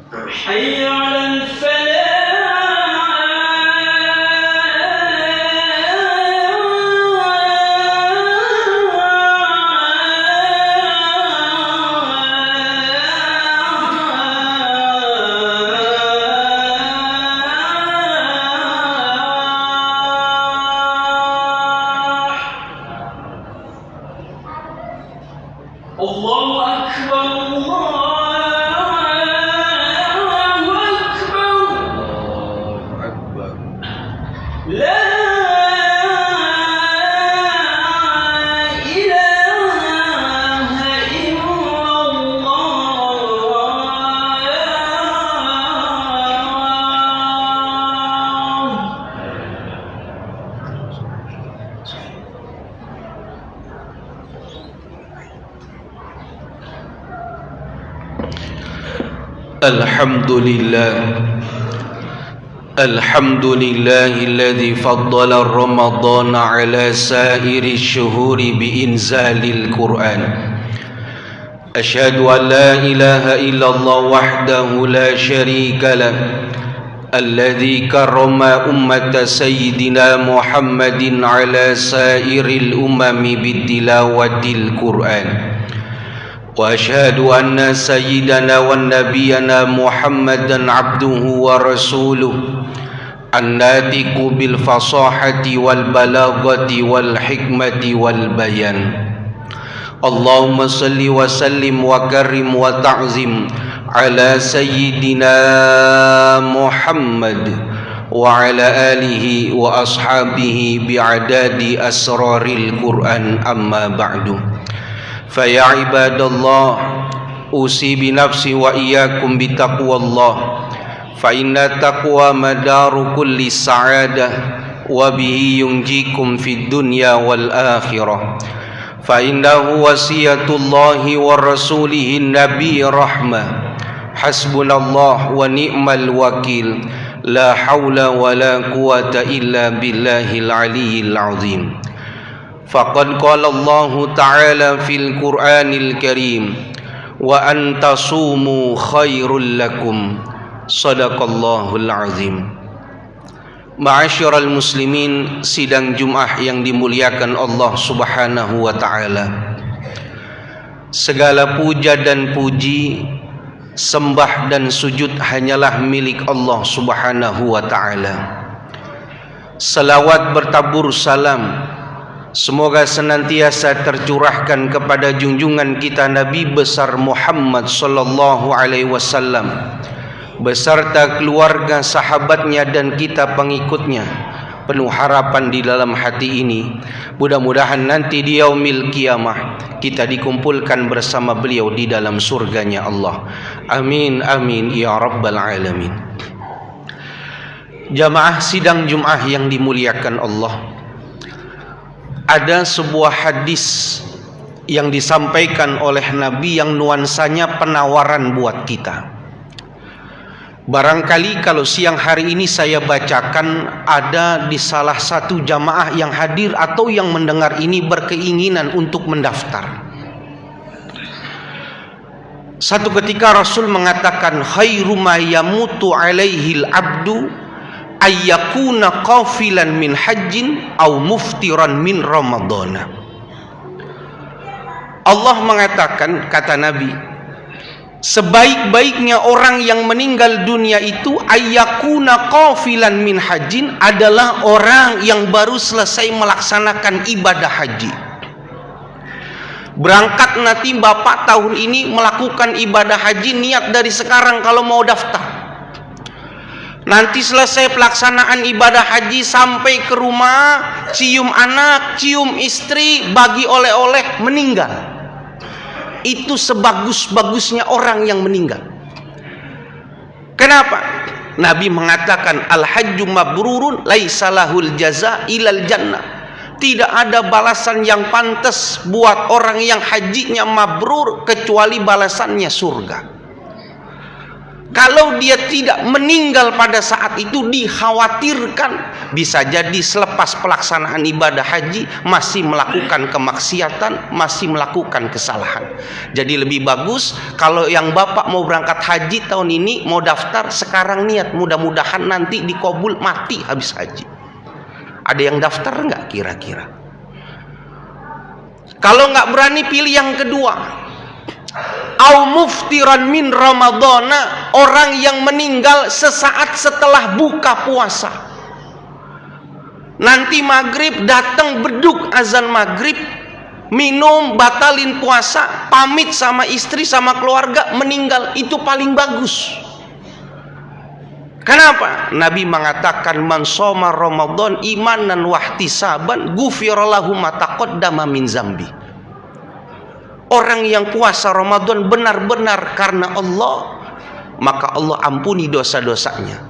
حي على الفلاح الله أكبر لا إله إلا الحمد لله الذي فضل رمضان على سائر الشهور بإنزال القرآن. أشهد أن لا إله إلا الله وحده لا شريك له الذي كرم أمة سيدنا محمد على سائر الأمم بتلاوة القرآن. وأشهد أن سيدنا ونبينا محمدا عبده ورسوله الناطق بالفصاحة والبلاغة والحكمة والبيان. اللهم صل وسلم وكرم وتعظم على سيدنا محمد وعلى آله وأصحابه بعدد أسرار القرآن. أما بعد، فيا عباد الله، أوصي بنفسي وإياكم بتقوى الله، فإن التقوى مدار كل السعادة وبه ينجيكم في الدنيا والآخرة، فإنه وصية الله ورسوله النبي رحمة. حسبنا الله ونعم الوكيل، لا حول ولا قوة إلا بالله العلي العظيم. فقد قال الله تعالى في القرآن الكريم: وأن تصوموا خير لكم. Sadaqallahul azim. Ma'asyiral muslimin, sidang Jumat yang dimuliakan Allah Subhanahu wa taala. Segala puja dan puji, sembah dan sujud hanyalah milik Allah Subhanahu wa taala. Salawat bertabur salam semoga senantiasa tercurahkan kepada junjungan kita Nabi besar Muhammad sallallahu alaihi wasallam beserta keluarga, sahabatnya dan kita pengikutnya. Penuh harapan di dalam hati ini, mudah-mudahan nanti di yaumil qiyamah kita dikumpulkan bersama beliau di dalam surganya Allah. Amin amin ya rabbal alamin. Jamaah sidang Jumat yang dimuliakan Allah, ada sebuah hadis yang disampaikan oleh Nabi yang nuansanya penawaran buat kita. Barangkali kalau siang hari ini saya bacakan, ada di salah satu jamaah yang hadir atau yang mendengar ini berkeinginan untuk mendaftar. Satu ketika Rasul mengatakan, khairu ma yamutu alaihil abdu ayyakuna qafilan min hajjin au muftiran min ramadana. Allah mengatakan, kata Nabi, sebaik-baiknya orang yang meninggal dunia itu ayyakuna qafilan min hajjin, adalah orang yang baru selesai melaksanakan ibadah haji. Berangkat nanti bapak tahun ini melakukan ibadah haji, niat dari sekarang kalau mau daftar. Nanti selesai pelaksanaan ibadah haji, sampai ke rumah, cium anak, cium istri, bagi oleh-oleh, meninggal. Itu sebagus-bagusnya orang yang meninggal. Kenapa? Nabi mengatakan, al-hajju mabrurun laisa lahul jaza ilal jannah. Tidak ada balasan yang pantas buat orang yang hajinya mabrur kecuali balasannya surga. Kalau dia tidak meninggal pada saat itu, dikhawatirkan bisa jadi selepas pelaksanaan ibadah haji masih melakukan kemaksiatan, masih melakukan kesalahan. Jadi lebih bagus kalau yang bapak mau berangkat haji tahun ini, mau daftar sekarang niat, mudah-mudahan nanti dikabul mati habis haji. Ada yang daftar nggak kira-kira? Kalau nggak berani, pilih yang kedua. Au muftiran min ramadana, orang yang meninggal sesaat setelah buka puasa. Nanti maghrib datang beduk azan maghrib, minum, batalin puasa, pamit sama istri sama keluarga, meninggal. Itu paling bagus. Kenapa? Nabi mengatakan man shoma Ramadan imanan wahtisaban ghufira lahu ma taqaddama min zambi. Orang yang puasa Ramadan benar-benar karena Allah, maka Allah ampuni dosa-dosanya.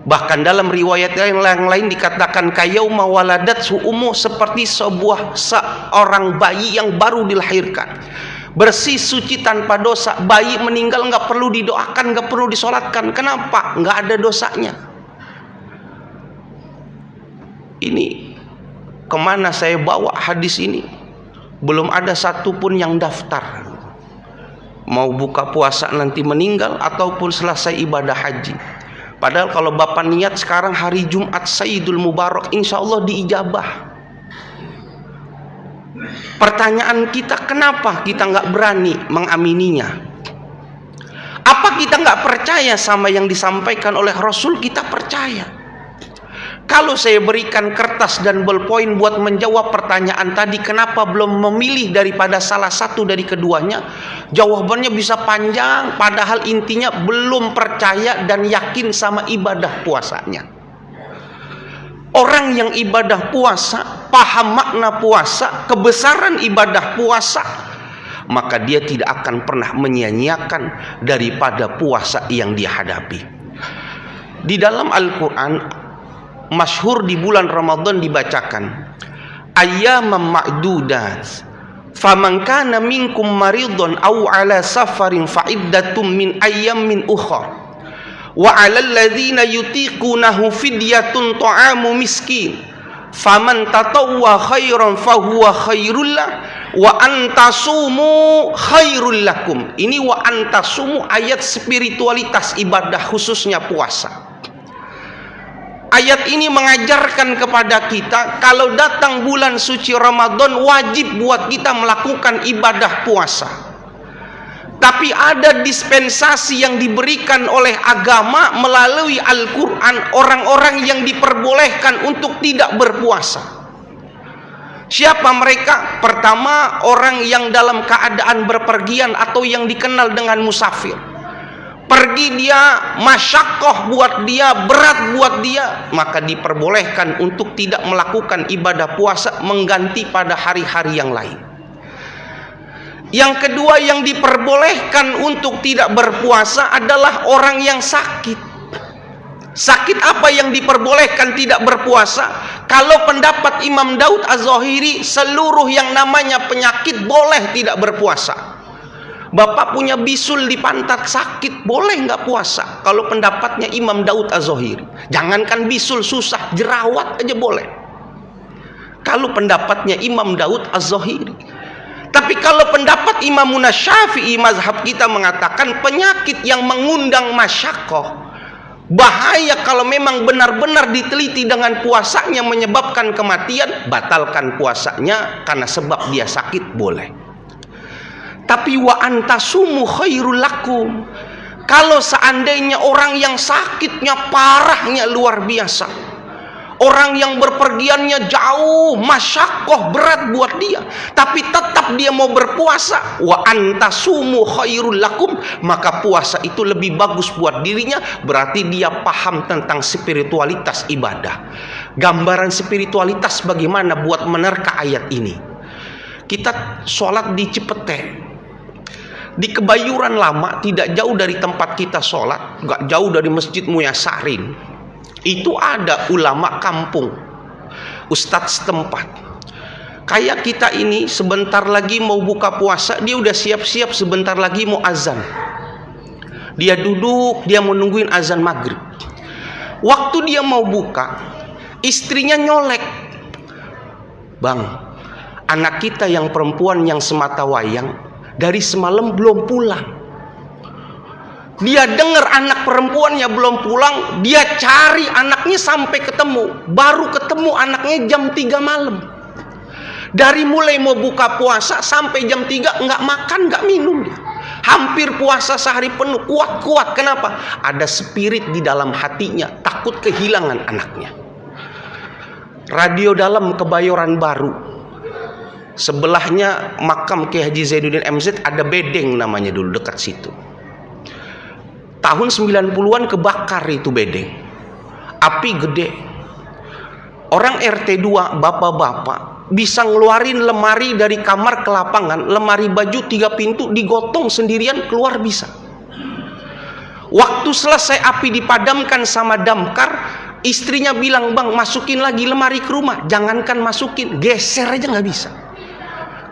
Bahkan dalam riwayat yang lain dikatakan kayauma waladathu ummu, seperti seorang bayi yang baru dilahirkan, bersih suci tanpa dosa. Bayi meninggal nggak perlu didoakan, nggak perlu disolatkan. Kenapa? Nggak ada dosanya. Ini kemana saya bawa hadis ini? Belum ada satupun yang daftar mau buka puasa nanti meninggal ataupun selesai ibadah haji. Padahal kalau bapak niat sekarang hari Jumat Sayyidul Mubarak, insya Allah diijabah. Pertanyaan kita, kenapa kita nggak berani mengamininya? Apa kita nggak percaya sama yang disampaikan oleh Rasul? Kita percaya. Kalau saya berikan kertas dan ballpoint buat menjawab pertanyaan tadi, kenapa belum memilih daripada salah satu dari keduanya? Jawabannya bisa panjang, padahal intinya belum percaya dan yakin sama ibadah puasanya. Orang yang ibadah puasa, paham makna puasa, kebesaran ibadah puasa, maka dia tidak akan pernah menyia-nyiakan daripada puasa yang dia hadapi. Di dalam Al-Quran masyhur di bulan Ramadan dibacakan ayyaman ma'dudat faman kana minkum maridun aw ala safarin fa iddatum min ayyamin ukhra wa 'alal ladzina yutiqunahu fidyatun ta'amu miskin faman tatawwa khairan fahuwa khairul lah wa antasumu khairul lakum. Ini wa antasumu ayat spiritualitas ibadah khususnya puasa. Ayat ini mengajarkan kepada kita kalau datang bulan suci Ramadan wajib buat kita melakukan ibadah puasa. Tapi ada dispensasi yang diberikan oleh agama melalui Al-Quran, orang-orang yang diperbolehkan untuk tidak berpuasa. Siapa mereka? Pertama, orang yang dalam keadaan berpergian atau yang dikenal dengan musafir. Pergi dia, masyakoh buat dia, berat buat dia, maka diperbolehkan untuk tidak melakukan ibadah puasa, mengganti pada hari-hari yang lain. Yang kedua yang diperbolehkan untuk tidak berpuasa adalah orang yang sakit. Sakit apa yang diperbolehkan tidak berpuasa? Kalau pendapat Imam Daud Az-Zahiri, seluruh yang namanya penyakit boleh tidak berpuasa. Bapak punya bisul di pantat sakit, boleh nggak puasa? Kalau pendapatnya Imam Daud Az-Zahiri. Jangankan bisul susah, jerawat aja boleh. Kalau pendapatnya Imam Daud Az-Zahiri. Tapi kalau pendapat Imam Syafi'i, mazhab kita mengatakan penyakit yang mengundang masyakoh, bahaya kalau memang benar-benar diteliti dengan puasanya menyebabkan kematian, batalkan puasanya karena sebab dia sakit, boleh. Tapi wa antasumu khairul lakum. Kalau seandainya orang yang sakitnya parahnya luar biasa, orang yang berpergiannya jauh, masyakoh berat buat dia, tapi tetap dia mau berpuasa, wa antasumu khairul lakum, maka puasa itu lebih bagus buat dirinya. Berarti dia paham tentang spiritualitas ibadah. Gambaran spiritualitas bagaimana buat menerka ayat ini. Kita sholat di Cipete, di Kebayuran Lama, tidak jauh dari tempat kita sholat, gak jauh dari Masjid Muyasarin. Itu ada ulama kampung, ustadz setempat. Kayak kita ini sebentar lagi mau buka puasa, dia udah siap-siap sebentar lagi mau azan. Dia duduk, dia mau nungguin azan maghrib. Waktu dia mau buka, istrinya nyolek. Bang, anak kita yang perempuan yang semata wayang dari semalam belum pulang. Dia dengar anak perempuannya belum pulang, dia cari anaknya sampai ketemu. Baru ketemu anaknya jam 3 malam. Dari mulai mau buka puasa sampai jam 3 nggak makan, nggak minum dia. Hampir puasa sehari penuh, kuat-kuat. Kenapa? Ada spirit di dalam hatinya, takut kehilangan anaknya. Radio dalam Kebayoran Baru, sebelahnya makam Kiai Haji Zainuddin MZ, ada bedeng namanya dulu dekat situ. Tahun 90-an kebakar itu bedeng. Api gede. Orang RT 2, bapak-bapak, bisa ngeluarin lemari dari kamar ke lapangan, lemari baju 3 pintu digotong sendirian keluar bisa. Waktu selesai api dipadamkan sama damkar, istrinya bilang, bang masukin lagi lemari ke rumah. Jangankan masukin, geser aja nggak bisa.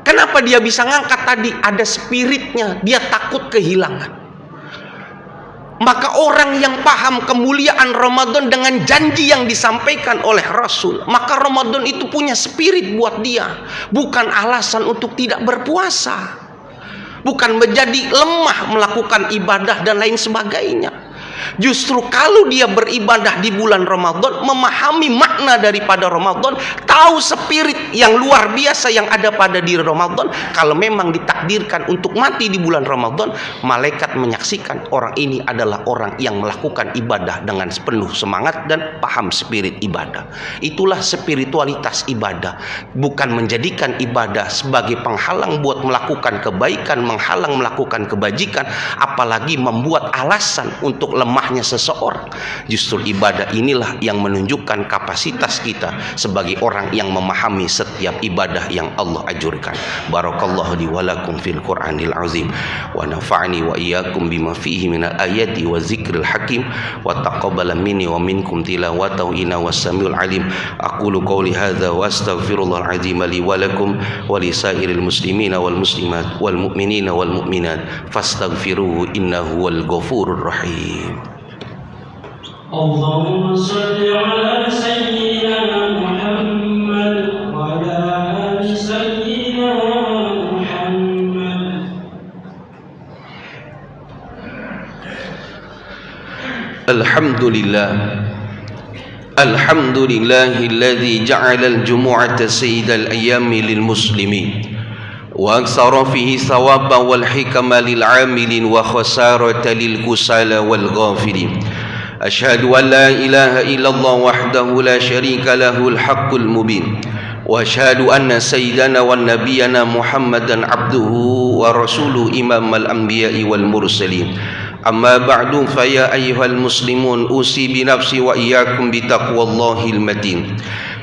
Kenapa dia bisa ngangkat tadi? Ada spiritnya, dia takut kehilangan. Maka orang yang paham kemuliaan Ramadan dengan janji yang disampaikan oleh Rasul, maka Ramadan itu punya spirit buat dia, bukan alasan untuk tidak berpuasa, bukan menjadi lemah melakukan ibadah dan lain sebagainya. Justru kalau dia beribadah di bulan Ramadan, memahami makna daripada Ramadan, tahu spirit yang luar biasa yang ada pada diri Ramadan, kalau memang ditakdirkan untuk mati di bulan Ramadan, malaikat menyaksikan orang ini adalah orang yang melakukan ibadah dengan penuh semangat dan paham spirit ibadah. Itulah spiritualitas ibadah, bukan menjadikan ibadah sebagai penghalang buat melakukan kebaikan, menghalang melakukan kebajikan, apalagi membuat alasan untuk lemahnya seseorang. Justru ibadah inilah yang menunjukkan kapasitas kita sebagai orang yang memahami setiap ibadah yang Allah ajurkan. Barakallahu li wa lakum fil Qur'anil azim wa nafa'ani wa iyyakum bima fihi minal ayati wa zikril hakim wa taqabbala minni wa minkum tilawatahu innahu was-samiul alim. Aqulu qawli hadza wa astaghfirullahal azim li wa lakum wa li sairil muslimina wal muslimat wal mu'minina wal mu'minat fastaghfiruhu innahu wal ghafurur rahim. اللهم صل على سيدنا محمد وعلى آل سيدنا محمد. الحمد لله الحمد لله الذي جعل الجمعة سيد الأيام للمسلمين وأكثر فيه ثوابا والحكم للعاملين وخسارة للكسالى والغافلين. أشهد أن لا إله إلا الله وحده لا شريك له الحق المبين وأشهد أن سيدنا ونبينا محمدا عبده ورسوله إمام الأنبياء والمرسلين. أما بعد فيا أيها المسلمون أوصي بنفسي وإياكم بتقوى الله المتين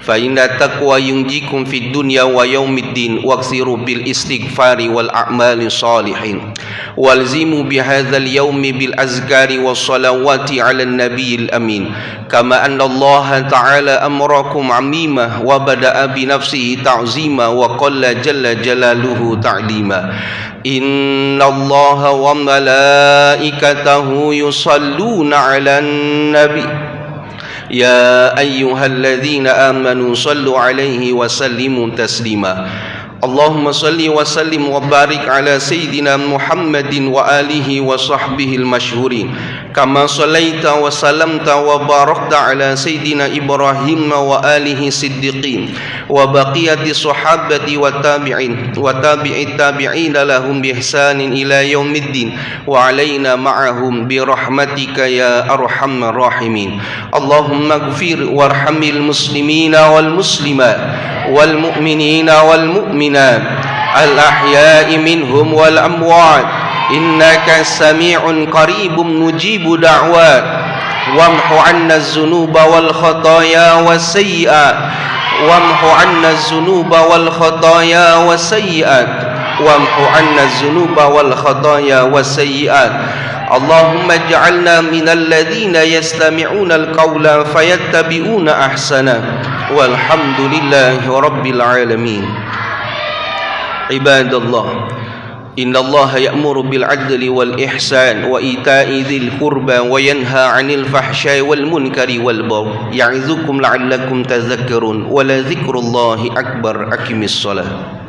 فإن التقوى ينجيكم في الدنيا ويوم الدين واكثروا بالاستغفار والأعمال الصالحين والزموا بهذا اليوم بالأذكار والصلوات على النبي الأمين كما أن الله تعالى أمركم عميما وبدأ بنفسه تعظيما وقال جل جلاله تعليما إن الله وملائكته يصلون على النبي يا أيها الذين آمنوا صلوا عليه وسلموا تسليما اللهم صل وسلم وبارك على سيدنا محمد وآله وصحبه المشهورين كما صليت وسلمت وباركت على سيدنا إبراهيم وآله الصديقين وبقية الصحابة والتابعين وتابع التابعين لهم بإحسان إلى يوم الدين وعلينا معهم برحمتك يا أرحم الراحمين اللهم اغفر وارحم المسلمين والمسلمات والمؤمنين والمؤمنات الأحياء منهم والأموات إنك سميع قريب مجيب دعوات وامح عنا الذنوب والخطايا والسيئات وامح عنا الذنوب والخطايا والسيئات وامح عنا الذنوب والخطايا والسيئات اللهم اجعلنا من الذين يستمعون القول فيتبعون أحسنه والحمد لله رب العالمين. عباد الله Innallaha ya'muru bil 'adli wal ihsan wa ita'i dzil qurba wa yanha 'anil fahsya'i wal munkari wal baghi ya'izukum la'allakum tadhakkarun wa la dzikrullahi akbar. Aqimis shalah.